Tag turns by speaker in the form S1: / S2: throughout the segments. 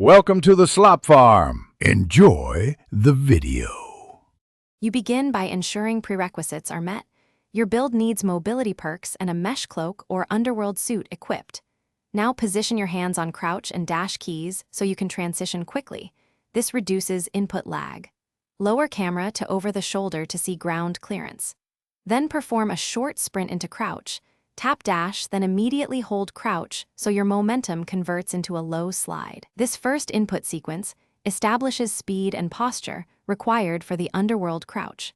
S1: Welcome to the Slop Farm. Enjoy the video.
S2: You begin by ensuring prerequisites are met. Your build needs mobility perks and a mesh cloak or Underworld suit equipped. Now position your hands on crouch and dash keys so you can transition quickly. This reduces input lag. Lower camera to over the shoulder to see ground clearance. Then perform a short sprint into crouch. Tap dash, then immediately hold crouch so your momentum converts into a low slide. This first input sequence establishes speed and posture required for the Underworld crouch.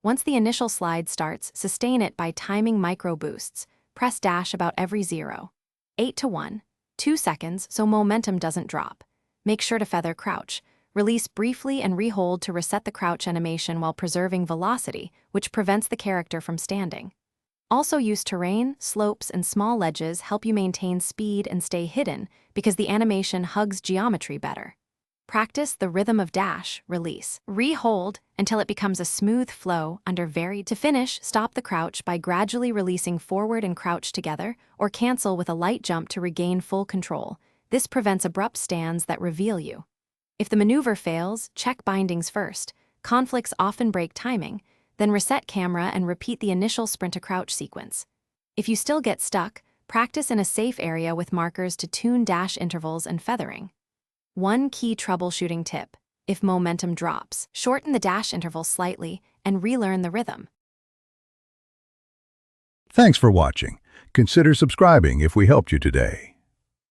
S2: Once the initial slide starts, sustain it by timing micro boosts. Press dash about every 0.8 to 1, 2 seconds so momentum doesn't drop. Make sure to feather crouch. Release briefly and rehold to reset the crouch animation while preserving velocity, which prevents the character from standing. Also use terrain, slopes, and small ledges help you maintain speed and stay hidden because the animation hugs geometry better. Practice the rhythm of dash, release. Re-hold until it becomes a smooth flow under varied. To finish, stop the crouch by gradually releasing forward and crouch together or cancel with a light jump to regain full control. This prevents abrupt stands that reveal you. If the maneuver fails, check bindings first. Conflicts often break timing. Then reset camera and repeat the initial sprint to crouch sequence. If you still get stuck, practice in a safe area with markers to tune dash intervals and feathering. One key troubleshooting tip: if momentum drops, shorten the dash interval slightly and relearn the rhythm.
S1: Thanks for watching. Consider subscribing if we helped you today.